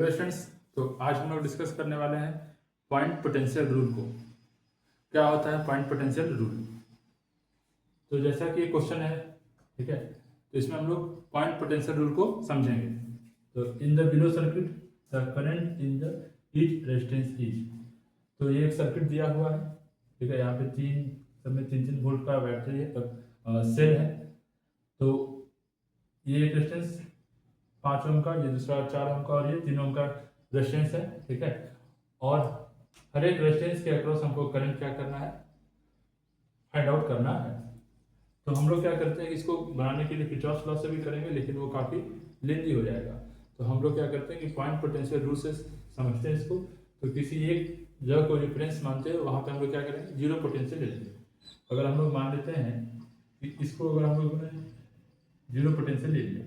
Hello students, तो आज हम लोग डिस्कस करने वाले हैं पॉइंट पोटेंशियल रूल को। क्या होता है पॉइंट पोटेंशियल रूल? तो जैसा कि एक क्वेश्चन है, ठीक है, तो इसमें हम लोग पॉइंट पोटेंशियल रूल को समझेंगे। तो in the below circuit the current in the each resistance is. तो ये एक सर्किट दिया हुआ है, ठीक है। यहाँ पे सब में तीन वोल्ट का बैटरी है, सेल है। तो ये एक रेजिस्टेंस 5 ओम का, ये दूसरा 4 ओम का और ये 3 ओम का रेजिस्टेंस है, ठीक है। और हर एक रेजिस्टेंस के अक्रॉस हमको करंट क्या करना है, फाइंड आउट करना है। तो हम लोग क्या करते हैं कि इसको बनाने के लिए किरचॉफ लॉ से भी करेंगे, लेकिन वो काफ़ी लेंदी हो जाएगा। तो हम लोग क्या करते हैं कि पॉइंट पोटेंशियल रूल से समझते हैं इसको। तो किसी एक जगह को रेफरेंस मानते हैं, वहाँ पे हम लोग क्या करेंगे, जीरो पोटेंशियल ले लेंगे। अगर हम लोग मान लेते हैं कि इसको अगर हम लोग ने जीरो पोटेंशियल ले लिया,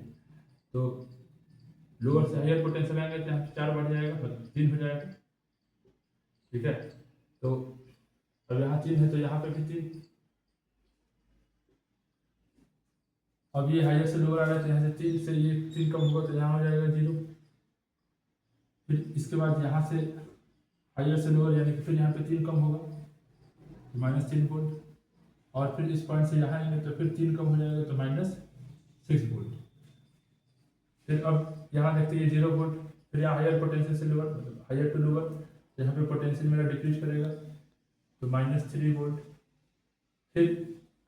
तो लोअर से हायर पोटेंशियल आएंगे तो यहाँ 4 बढ़ जाएगा, मतलब 3 हो जाएगा, ठीक है। तो अब यहाँ 3 है तो यहाँ पे भी 3। अब ये हायर से लोअर आ रहा है तो यहाँ से 3 से ये 3 कम होगा तो यहाँ हो जाएगा 0। फिर इसके बाद यहाँ से हायर से लोअर यानी कि फिर यहाँ पे 3 कम होगा तो -3 वोल्ट। और फिर इस पॉइंट से यहाँ आएंगे तो फिर 3 कम हो जाएगा तो -6 वोल्ट। फिर अब यहाँ देखते हैं 0 वोल्ट। फिर यहाँ हायर पोटेंशियल से लोअर, मतलब हायर टू लोअर, यहाँ पे पोटेंशियल मेरा डिक्रीज करेगा तो -3 वोल्ट। फिर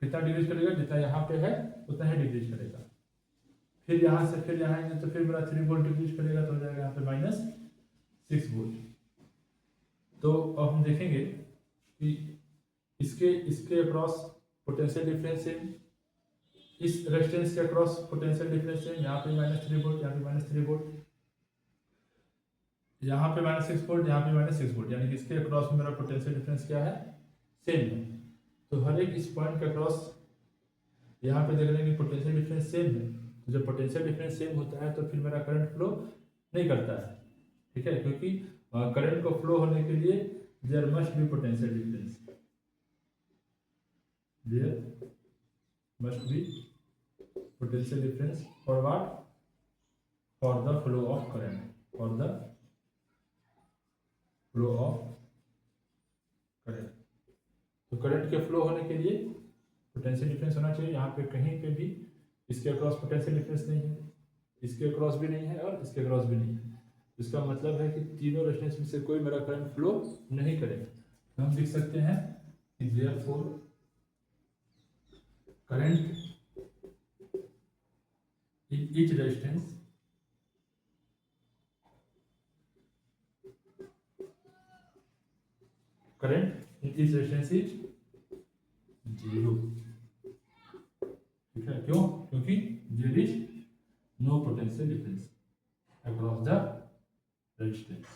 कितना डिक्रीज करेगा, जितना यहाँ पे है उतना ही डिक्रीज करेगा। फिर यहाँ से फिर यहाँ आएंगे तो फिर मेरा 3 वोल्ट डिक्रीज करेगा तो हो जाएगा यहाँ पे -6 वोल्ट। तो अब हम देखेंगे कि इसके अक्रॉस पोटेंशियल डिफरेंस सेम, इस रेजिस्टेंस के अक्रॉस पोटेंशियल डिफरेंस सेम। यहाँ पे -3 वोल्ट, यहाँ पे -3 वोल्ट, यहाँ पे -6 वोल्ट, यहाँ पे -6 वोल्ट, यानी कि इसके अक्रॉस में मेरा पोटेंशियल डिफरेंस क्या है, सेम है। तो हर एक इस पॉइंट के अक्रॉस यहाँ पे देख रहे हैं कि पोटेंशियल डिफरेंस सेम है। तो जब पोटेंशियल डिफरेंस सेम होता है तो फिर मेरा करंट फ्लो नहीं करता है, ठीक है, क्योंकि करंट को फ्लो होने के लिए there must be potential difference, there must be potential difference for what, for the flow of current, for the flow of current. तो करंट के फ्लो होने के लिए पोटेंशियल डिफरेंस होना चाहिए। यहाँ पे कहीं पे भी इसके अक्रॉस पोटेंशियल डिफरेंस नहीं है, इसके अक्रॉस भी नहीं है और इसके अक्रॉस भी नहीं है। इसका मतलब है कि तीनों रेजिस्टेंस में से कोई मेरा करंट फ्लो नहीं करेगा। तो हम लिख सकते हैं कि therefore current in each resistance current in each resistance is 0, ठीक है। क्यों? क्योंकि there is no potential difference across the resistance।